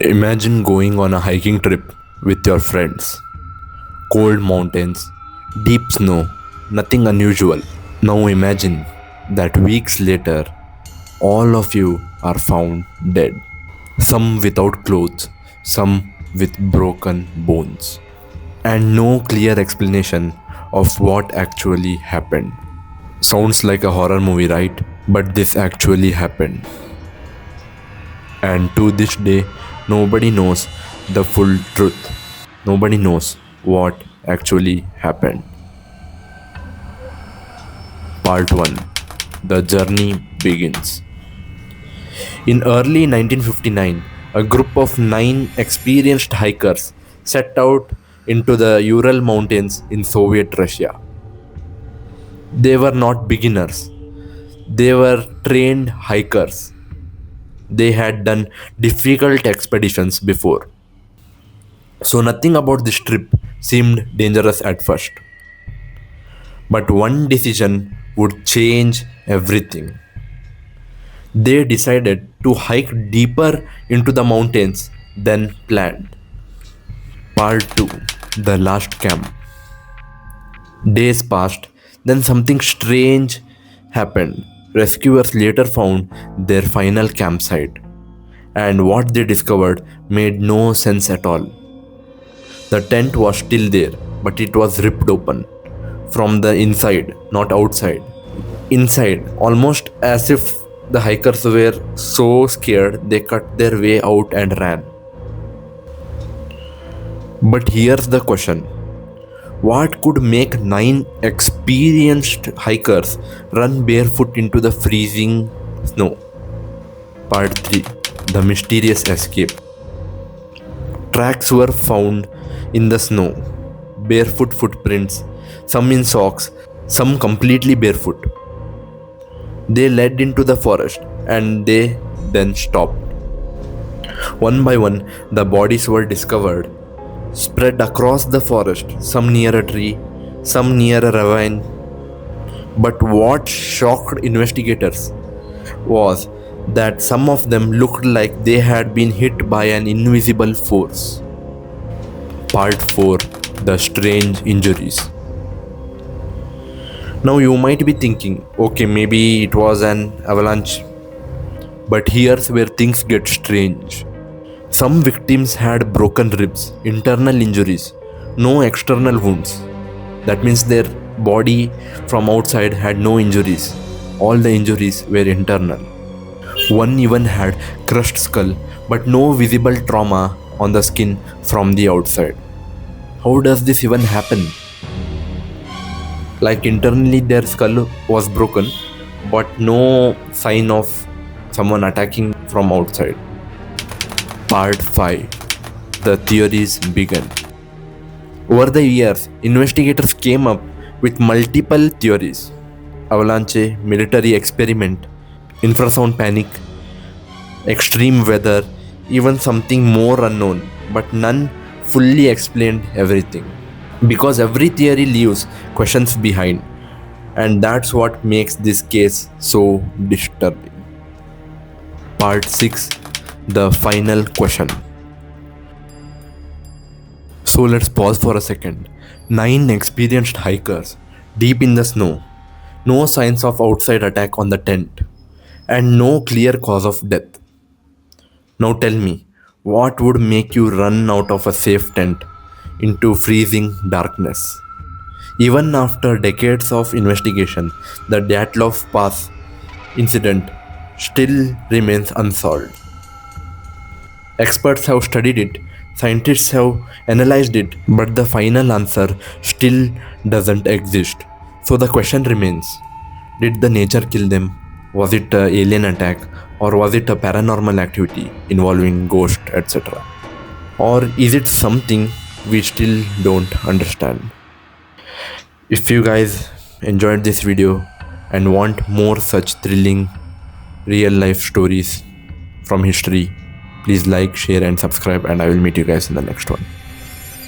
Imagine going on a hiking trip with your friends. Cold mountains, deep snow, nothing unusual. Now imagine that weeks later, all of you are found dead. Some without clothes, some with broken bones. And no clear explanation of what actually happened. Sounds like a horror movie, right? But this actually happened. And to this day, nobody knows the full truth. Nobody knows what actually happened. Part 1. The journey begins. In early 1959, a group of 9 experienced hikers set out into the Ural Mountains in Soviet Russia. They were not beginners, they were trained hikers. They had done difficult expeditions before. So nothing about this trip seemed dangerous at first. But one decision would change everything. They decided to hike deeper into the mountains than planned. Part 2. The last camp. Days passed, then something strange happened. Rescuers later found their final campsite, and what they discovered made no sense at all. The tent was still there, but it was ripped open from the inside, not outside. Inside, almost as if the hikers were so scared they cut their way out and ran. But here's the question. What could make 9 experienced hikers run barefoot into the freezing snow? Part 3. The mysterious escape. Tracks were found in the snow. Barefoot footprints, some in socks, some completely barefoot. They led into the forest and they then stopped. One by one, the bodies were discovered, spread across the forest, some near a tree, some near a ravine. But what shocked investigators was that some of them looked like they had been hit by an invisible force. Part 4. The strange injuries. Now you might be thinking, okay, maybe it was an avalanche. But here's where things get strange. Some victims had broken ribs, internal injuries, no external wounds. That means their body from outside had no injuries. All the injuries were internal. One even had crushed skull, but no visible trauma on the skin from the outside. How does this even happen? Like internally their skull was broken, but no sign of someone attacking from outside. Part 5. The theories began. Over the years, investigators came up with multiple theories. Avalanche, military experiment, infrasound panic, extreme weather, even something more unknown, but none fully explained everything. Because every theory leaves questions behind, and that's what makes this case so disturbing. Part 6. The final question. So let's pause for a second. 9 experienced hikers, deep in the snow, no signs of outside attack on the tent, and no clear cause of death. Now tell me, what would make you run out of a safe tent into freezing darkness? Even after decades of investigation, the Dyatlov Pass Incident still remains unsolved. Experts have studied it, scientists have analyzed it, but the final answer still doesn't exist. So the question remains, did the nature kill them? Was it an alien attack? Or was it a paranormal activity involving ghosts, etc.? Or is it something we still don't understand? If you guys enjoyed this video and want more such thrilling real life stories from history, please like, share and subscribe, and I will meet you guys in the next one.